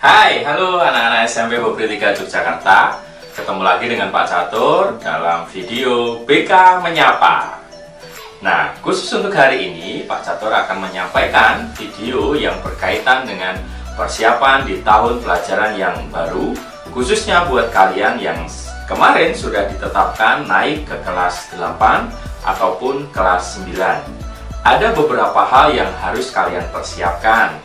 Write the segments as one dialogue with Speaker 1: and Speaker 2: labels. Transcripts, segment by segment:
Speaker 1: Hai, halo anak-anak SMP Bobri 3 Yogyakarta. Ketemu lagi dengan Pak Catur dalam video BK Menyapa. Nah, khusus untuk hari ini Pak Catur akan menyampaikan video yang berkaitan dengan persiapan di tahun pelajaran yang baru, khususnya buat kalian yang kemarin sudah ditetapkan naik ke kelas 8 ataupun kelas 9. Ada beberapa hal yang harus kalian persiapkan.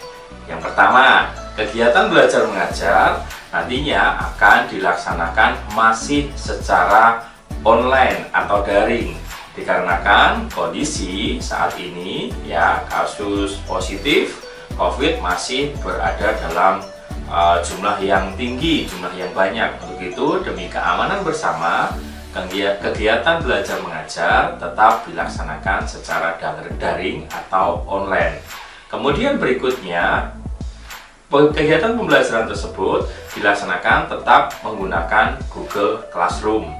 Speaker 1: Yang pertama, kegiatan belajar mengajar nantinya akan dilaksanakan masih secara online atau daring, dikarenakan kondisi saat ini ya, kasus positif COVID masih berada dalam jumlah yang tinggi, jumlah yang banyak. Untuk itu, demi keamanan bersama, kegiatan belajar mengajar tetap dilaksanakan secara daring atau online. Kemudian berikutnya, kegiatan pembelajaran tersebut dilaksanakan tetap menggunakan Google Classroom.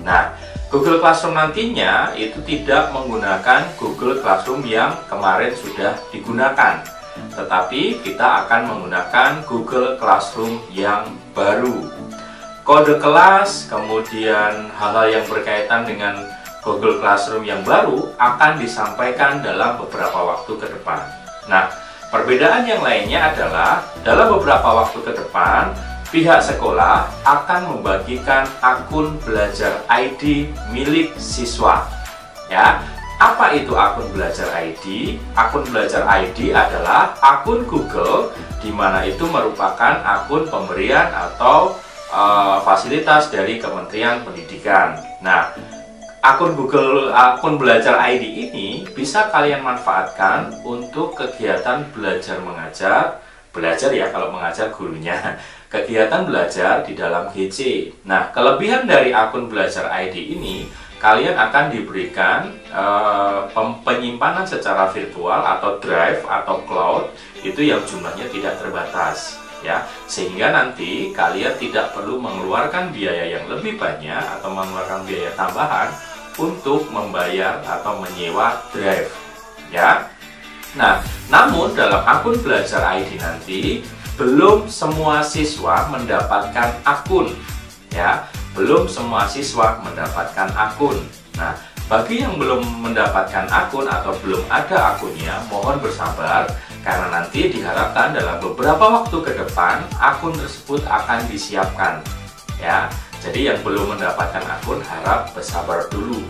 Speaker 1: Nah, Google Classroom nantinya itu tidak menggunakan Google Classroom yang kemarin sudah digunakan, tetapi kita akan menggunakan Google Classroom yang baru. Kode kelas, kemudian hal-hal yang berkaitan dengan Google Classroom yang baru akan disampaikan dalam beberapa waktu ke depan. Nah, perbedaan yang lainnya adalah dalam beberapa waktu ke depan, pihak sekolah akan membagikan akun belajar ID milik siswa. Ya, apa itu akun belajar ID? Akun belajar ID adalah akun Google, di mana itu merupakan akun pemberian atau fasilitas dari Kementerian Pendidikan. Nah, akun belajar ID ini bisa kalian manfaatkan untuk kegiatan belajar mengajar, belajar ya kalau mengajar gurunya, kegiatan belajar di dalam GC. Nah, kelebihan dari akun belajar ID ini, kalian akan diberikan penyimpanan secara virtual atau drive atau cloud, itu yang jumlahnya tidak terbatas. Ya, sehingga nanti kalian tidak perlu mengeluarkan biaya yang lebih banyak atau mengeluarkan biaya tambahan untuk membayar atau menyewa drive, ya. Nah, namun dalam akun belajar ID nanti belum semua siswa mendapatkan akun, ya. Belum semua siswa mendapatkan akun. Nah, bagi yang belum mendapatkan akun atau belum ada akunnya, mohon bersabar karena nanti diharapkan dalam beberapa waktu ke depan akun tersebut akan disiapkan, ya. Jadi yang belum mendapatkan akun harap bersabar dulu.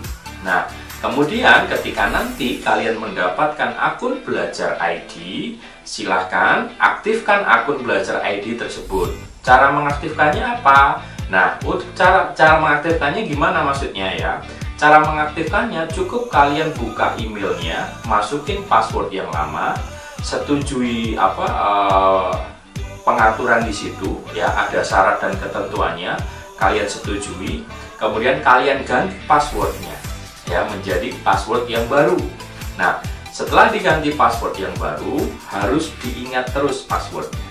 Speaker 1: Nah, kemudian ketika nanti kalian mendapatkan akun belajar ID, silahkan aktifkan akun belajar ID tersebut. Cara mengaktifkannya apa? Nah, untuk cara mengaktifkannya gimana maksudnya ya? Cara mengaktifkannya cukup kalian buka emailnya, masukin password yang lama, setujui pengaturan di situ ya, ada syarat dan ketentuannya, kalian setujui, kemudian kalian ganti passwordnya ya menjadi password yang baru. Nah, setelah diganti password yang baru, harus diingat terus passwordnya.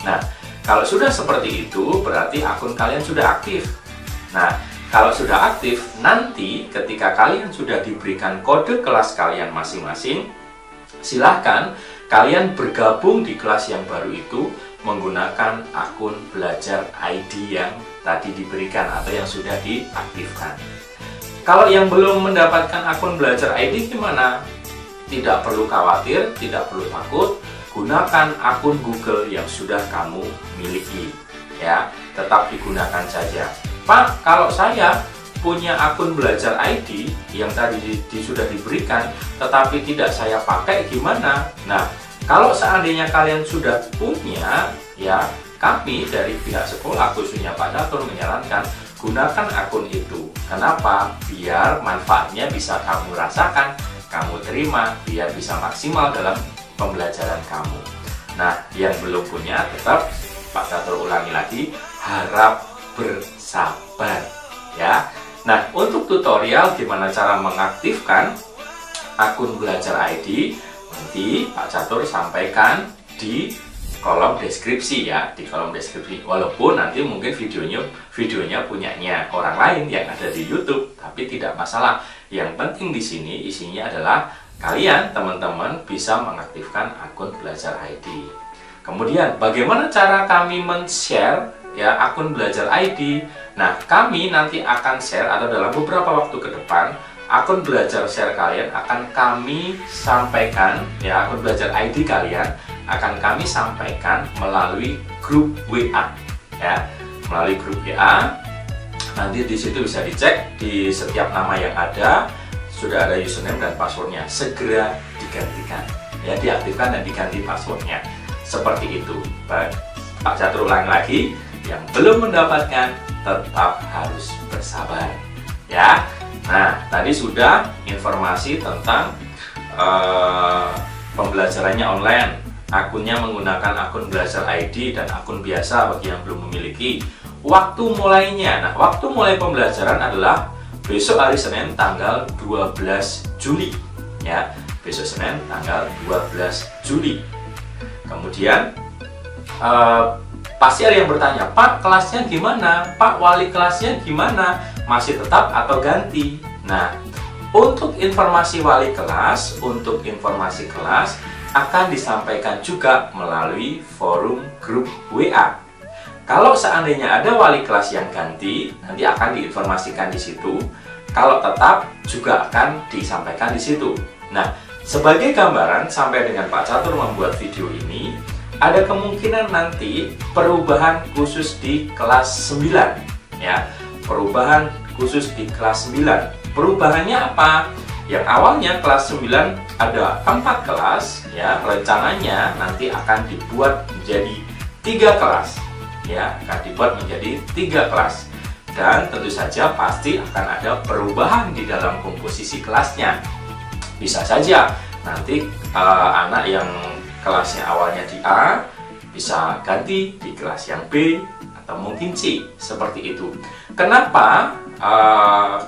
Speaker 1: Nah, kalau sudah seperti itu, berarti akun kalian sudah aktif. Nah, kalau sudah aktif, nanti ketika kalian sudah diberikan kode kelas kalian masing-masing, silahkan kalian bergabung di kelas yang baru itu menggunakan akun belajar ID yang tadi diberikan atau yang sudah diaktifkan. Kalau yang belum mendapatkan akun belajar ID gimana? Tidak perlu khawatir, tidak perlu takut, gunakan akun Google yang sudah kamu miliki, ya, tetap digunakan saja. Pak, kalau saya punya akun belajar ID yang tadi sudah diberikan, tetapi tidak saya pakai gimana? Nah, kalau seandainya kalian sudah punya, ya, kami dari pihak sekolah, khususnya Pak Catur, menyarankan gunakan akun itu. Kenapa? Biar manfaatnya bisa kamu rasakan, kamu terima, biar bisa maksimal dalam pembelajaran kamu. Nah, yang belum punya tetap Pak Catur ulangi lagi, harap bersabar, ya. Nah, untuk tutorial gimana cara mengaktifkan akun belajar ID, nanti Pak Catur sampaikan di kolom deskripsi ya, di kolom deskripsi. Walaupun nanti mungkin videonya punyanya orang lain yang ada di YouTube, tapi tidak masalah. Yang penting di sini isinya adalah kalian teman-teman bisa mengaktifkan akun belajar ID. Kemudian bagaimana cara kami men-share ya akun belajar ID? Nah, kami nanti akan share atau dalam beberapa waktu ke depan akun belajar share kalian akan kami sampaikan ya, akun belajar ID kalian akan kami sampaikan melalui grup WA ya, melalui grup WA. Nanti di situ bisa dicek di setiap nama yang ada sudah ada username dan passwordnya, segera digantikan ya, diaktifkan dan diganti passwordnya. Seperti itu. Baik, Pak Catur ulang lagi, yang belum mendapatkan tetap harus bersabar ya. Nah, tadi sudah informasi tentang pembelajarannya online, akunnya menggunakan akun belajar ID dan akun biasa bagi yang belum memiliki. Waktu mulainya, nah waktu mulai pembelajaran adalah besok hari Senin tanggal 12 Juli ya, besok Senin tanggal 12 Juli. Kemudian pasti ada yang bertanya, Pak kelasnya gimana? Pak wali kelasnya gimana? Masih tetap atau ganti? Nah, untuk informasi wali kelas, untuk informasi kelas akan disampaikan juga melalui forum grup WA. Kalau seandainya ada wali kelas yang ganti, nanti akan diinformasikan di situ. Kalau tetap juga akan disampaikan di situ. Nah, sebagai gambaran sampai dengan Pak Catur membuat video ini, ada kemungkinan nanti perubahan khusus di kelas 9 ya. Perubahan khusus di kelas 9. Perubahannya apa? Yang awalnya kelas 9 ada 4 kelas ya, rencananya nanti akan dibuat menjadi 3 kelas ya, akan dibuat menjadi 3 kelas. Dan tentu saja pasti akan ada perubahan di dalam komposisi kelasnya. Bisa saja nanti anak yang kelasnya awalnya di A bisa ganti di kelas yang B atau mungkin C, seperti itu. Kenapa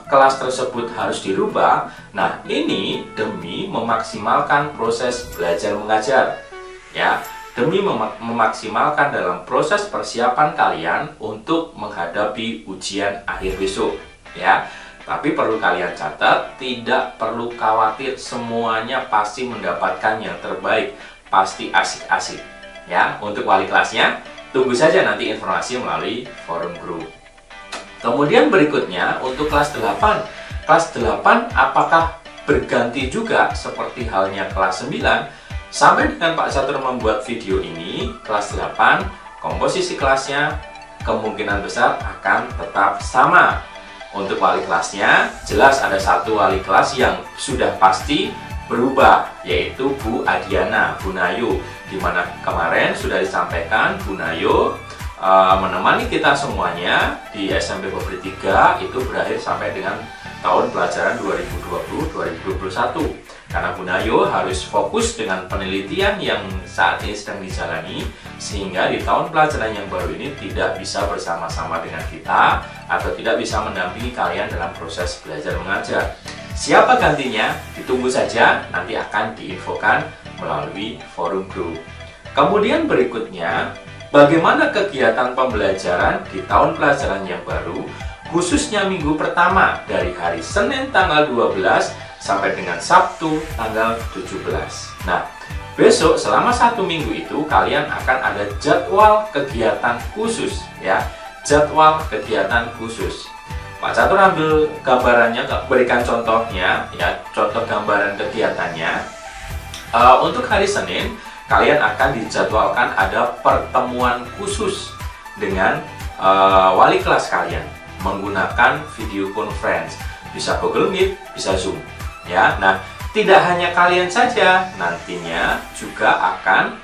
Speaker 1: kelas tersebut harus dirubah? Nah, ini demi memaksimalkan proses belajar mengajar ya, demi memaksimalkan dalam proses persiapan kalian untuk menghadapi ujian akhir besok ya. Tapi perlu kalian catat, tidak perlu khawatir, semuanya pasti mendapatkan yang terbaik, pasti asik-asik ya. Untuk wali kelasnya, tunggu saja nanti informasi melalui forum grup. Kemudian berikutnya untuk kelas 8. Kelas 8 apakah berganti juga seperti halnya kelas 9? Sampai dengan Pak Catur membuat video ini, kelas 8 komposisi kelasnya kemungkinan besar akan tetap sama. Untuk wali kelasnya, jelas ada satu wali kelas yang sudah pasti berubah, yaitu Bu Adiana, Bu Nayo, dimana kemarin sudah disampaikan Bu Nayo menemani kita semuanya di SMP Bobri 3 itu berakhir sampai dengan tahun pelajaran 2020-2021. Karena Bu Nayo harus fokus dengan penelitian yang saat ini sedang dijalani, sehingga di tahun pelajaran yang baru ini tidak bisa bersama-sama dengan kita atau tidak bisa mendampingi kalian dalam proses belajar mengajar. Siapa gantinya? Ditunggu saja, nanti akan diinfokan melalui forum grup. Kemudian berikutnya, bagaimana kegiatan pembelajaran di tahun pelajaran yang baru, khususnya minggu pertama dari hari Senin tanggal 12 sampai dengan Sabtu tanggal 17. Nah, besok selama 1 minggu itu kalian akan ada jadwal kegiatan khusus ya, jadwal kegiatan khusus. Pak Catur ambil gambarannya, berikan contohnya ya, contoh gambaran kegiatannya. Untuk hari Senin kalian akan dijadwalkan ada pertemuan khusus dengan wali kelas kalian menggunakan video conference, bisa Google Meet, bisa Zoom ya. Nah, tidak hanya kalian saja, nantinya juga akan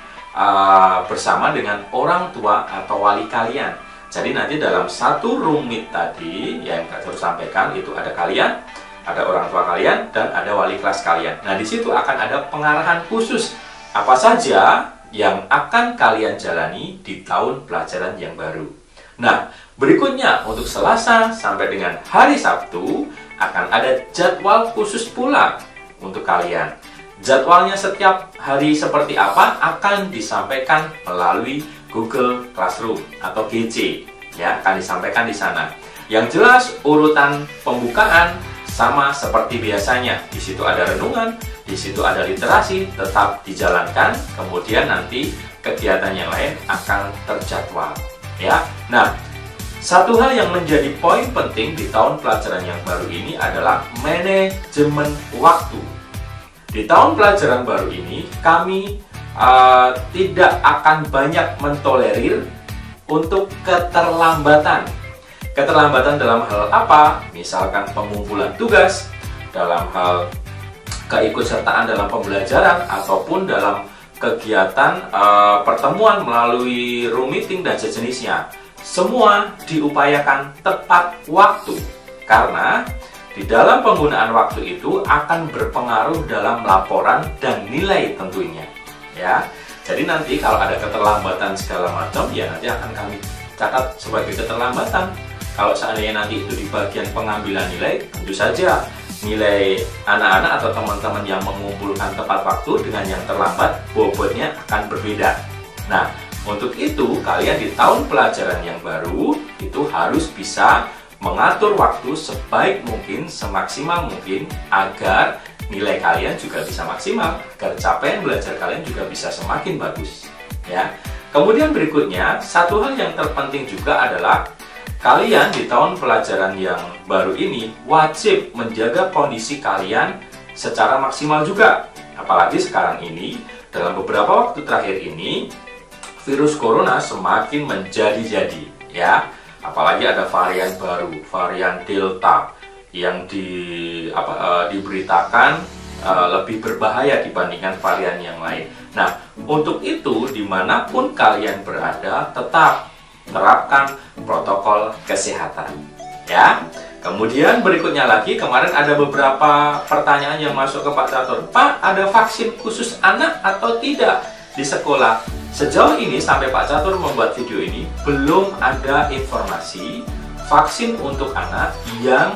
Speaker 1: bersama dengan orang tua atau wali kalian. Jadi nanti dalam satu room meet tadi yang Kak Catur sampaikan itu ada kalian, ada orang tua kalian, dan ada wali kelas kalian. Nah, di situ akan ada pengarahan khusus apa saja yang akan kalian jalani di tahun pelajaran yang baru. Nah, berikutnya untuk Selasa sampai dengan hari Sabtu akan ada jadwal khusus pula untuk kalian. Jadwalnya setiap hari seperti apa akan disampaikan melalui Google Classroom atau GC ya, akan disampaikan di sana. Yang jelas urutan pembukaan sama seperti biasanya. Di situ ada renungan, di situ ada literasi, tetap dijalankan. Kemudian nanti kegiatan yang lain akan terjadwal, ya. Nah, satu hal yang menjadi poin penting di tahun pelajaran yang baru ini adalah manajemen waktu. Di tahun pelajaran baru ini, kami tidak akan banyak mentolerir untuk keterlambatan. Keterlambatan dalam hal apa? Misalkan pengumpulan tugas, dalam hal keikutsertaan dalam pembelajaran, ataupun dalam kegiatan pertemuan melalui room meeting dan sejenisnya. Semua diupayakan tepat waktu, karena di dalam penggunaan waktu itu akan berpengaruh dalam laporan dan nilai tentunya, ya. Jadi nanti kalau ada keterlambatan segala macam, ya nanti akan kami catat sebagai keterlambatan. Kalau seandainya nanti itu di bagian pengambilan nilai, tentu saja nilai anak-anak atau teman-teman yang mengumpulkan tepat waktu dengan yang terlambat, bobotnya akan berbeda. Nah, untuk itu kalian di tahun pelajaran yang baru itu harus bisa mengatur waktu sebaik mungkin, semaksimal mungkin, agar nilai kalian juga bisa maksimal, agar capaian belajar kalian juga bisa semakin bagus, ya. Kemudian berikutnya, satu hal yang terpenting juga adalah kalian di tahun pelajaran yang baru ini wajib menjaga kondisi kalian secara maksimal juga. Apalagi sekarang ini, dalam beberapa waktu terakhir ini, virus corona semakin menjadi-jadi, ya. Apalagi ada varian baru, varian Delta, yang diberitakan lebih berbahaya dibandingkan varian yang lain. Nah, untuk itu dimanapun kalian berada, tetap terapkan protokol kesehatan, ya. Kemudian berikutnya lagi, kemarin ada beberapa pertanyaan yang masuk ke Pak Catur. Pak, ada vaksin khusus anak atau tidak di sekolah? Sejauh ini sampai Pak Catur membuat video ini, belum ada informasi vaksin untuk anak yang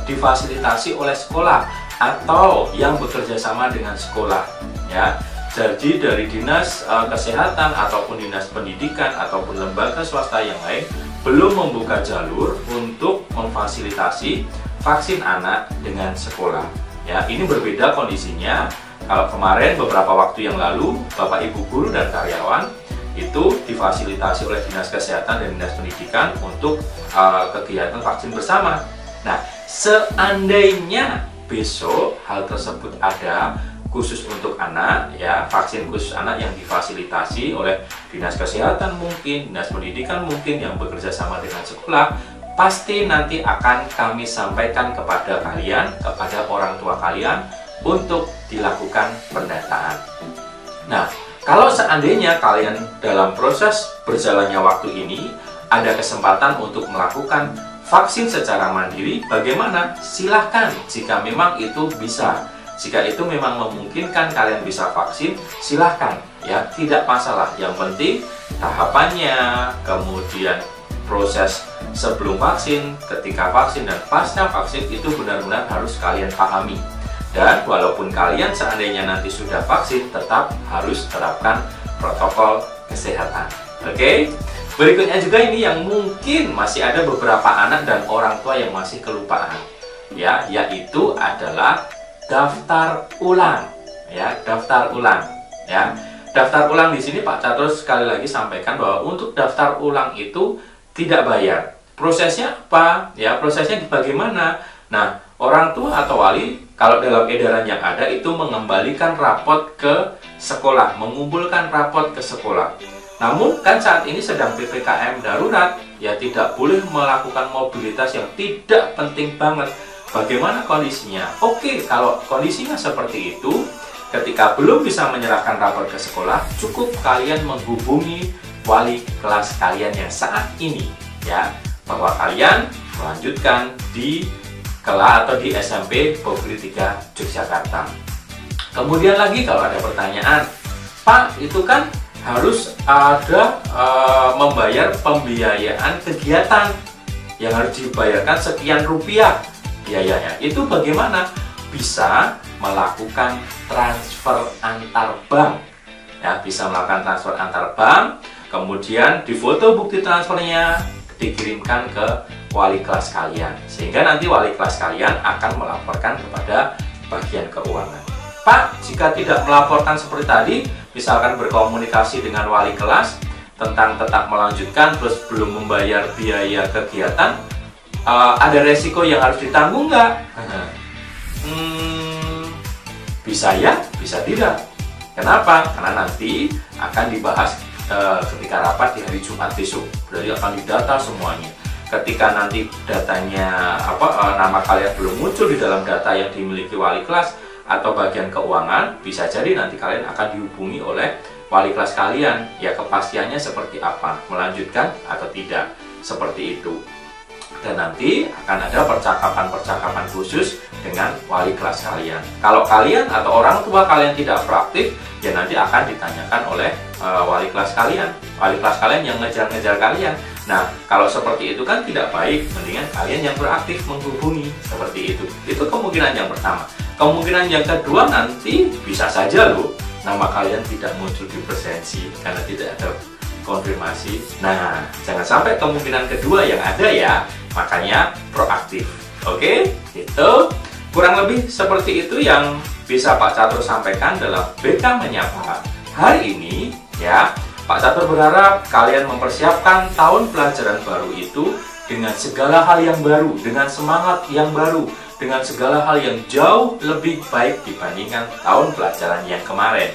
Speaker 1: difasilitasi oleh sekolah atau yang bekerja sama dengan sekolah, ya. Jadi dari dinas kesehatan ataupun dinas pendidikan ataupun lembaga swasta yang lain belum membuka jalur untuk memfasilitasi vaksin anak dengan sekolah, ya. Ini berbeda kondisinya. Kalau kemarin beberapa waktu yang lalu Bapak Ibu guru dan karyawan itu difasilitasi oleh dinas kesehatan dan dinas pendidikan untuk kegiatan vaksin bersama. Nah, seandainya besok hal tersebut ada khusus untuk anak, ya, vaksin khusus anak yang difasilitasi oleh dinas kesehatan mungkin, dinas pendidikan mungkin yang bekerja sama dengan sekolah, pasti nanti akan kami sampaikan kepada kalian, kepada orang tua kalian untuk dilakukan pendataan. Nah, kalau seandainya kalian dalam proses berjalannya waktu ini ada kesempatan untuk melakukan vaksin secara mandiri, bagaimana? Silahkan jika memang itu bisa. Jika itu memang memungkinkan kalian bisa vaksin, silahkan, ya, tidak masalah. Yang penting tahapannya, kemudian proses sebelum vaksin, ketika vaksin, dan pasca vaksin itu benar-benar harus kalian pahami. Dan walaupun kalian seandainya nanti sudah vaksin, tetap harus terapkan protokol kesehatan. Oke? Berikutnya juga ini yang mungkin masih ada beberapa anak dan orang tua yang masih kelupaan, ya, yaitu adalah daftar ulang, ya, daftar ulang, ya. Daftar ulang di sini Pak Catur sekali lagi sampaikan bahwa untuk daftar ulang itu tidak bayar. Prosesnya apa? Ya, prosesnya bagaimana? Nah, orang tua atau wali kalau dalam edaran yang ada itu mengembalikan rapot ke sekolah, mengumpulkan rapot ke sekolah. Namun kan saat ini sedang PPKM darurat, ya, tidak boleh melakukan mobilitas yang tidak penting banget. Bagaimana kondisinya? Oke, kalau kondisinya seperti itu, ketika belum bisa menyerahkan rapor ke sekolah, cukup kalian menghubungi wali kelas kalian yang saat ini, ya, bahwa kalian melanjutkan di kelas atau di SMP Pogri 3 Yogyakarta. Kemudian lagi kalau ada pertanyaan, Pak, itu kan harus ada membayar pembiayaan kegiatan yang harus dibayarkan sekian rupiah. Biayanya itu bagaimana? Bisa melakukan transfer antar bank, ya, bisa melakukan transfer antar bank, kemudian difoto bukti transfernya, dikirimkan ke wali kelas kalian, sehingga nanti wali kelas kalian akan melaporkan kepada bagian keuangan. Pak, jika tidak melaporkan seperti tadi, misalkan berkomunikasi dengan wali kelas tentang tetap melanjutkan terus belum membayar biaya kegiatan, ada resiko yang harus ditanggung nggak? Bisa ya, bisa tidak. Kenapa? Karena nanti akan dibahas ketika rapat di hari Jumat besok. Berarti akan didata semuanya. Ketika nanti datanya nama kalian belum muncul di dalam data yang dimiliki wali kelas atau bagian keuangan, bisa jadi nanti kalian akan dihubungi oleh wali kelas kalian. Ya, kepastiannya seperti apa, melanjutkan atau tidak, seperti itu. Dan nanti akan ada percakapan-percakapan khusus dengan wali kelas kalian. Kalau kalian atau orang tua kalian tidak proaktif, ya nanti akan ditanyakan oleh wali kelas kalian. Wali kelas kalian yang ngejar-ngejar kalian. Nah, kalau seperti itu kan tidak baik. Mendingan kalian yang proaktif menghubungi, seperti itu. Itu kemungkinan yang pertama. Kemungkinan yang kedua, nanti bisa saja loh nama kalian tidak muncul di presensi karena tidak ada konfirmasi. Nah, jangan sampai kemungkinan kedua yang ada ya. Makanya proaktif. Oke, itu kurang lebih seperti itu yang bisa Pak Catur sampaikan dalam BK Menyapa hari ini ya. Pak Catur berharap kalian mempersiapkan tahun pelajaran baru itu dengan segala hal yang baru, dengan semangat yang baru, dengan segala hal yang jauh lebih baik dibandingkan tahun pelajaran yang kemarin.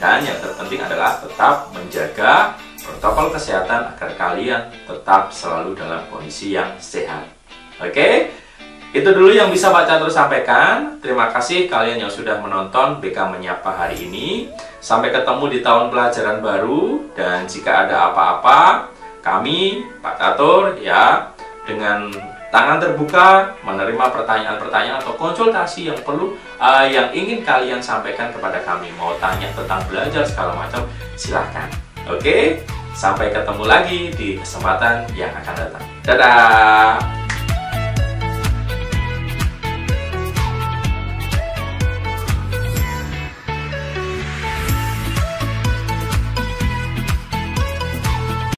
Speaker 1: Dan yang terpenting adalah tetap menjaga protokol kesehatan agar kalian tetap selalu dalam kondisi yang sehat. Oke, itu dulu yang bisa Pak Catur sampaikan. Terima kasih kalian yang sudah menonton BK Menyapa hari ini. Sampai ketemu di tahun pelajaran baru. Dan jika ada apa-apa, kami Pak Catur ya dengan tangan terbuka menerima pertanyaan-pertanyaan atau konsultasi yang perlu yang ingin kalian sampaikan kepada kami. Mau tanya tentang belajar segala macam, silahkan. Oke, sampai ketemu lagi di kesempatan yang akan datang. Dadah!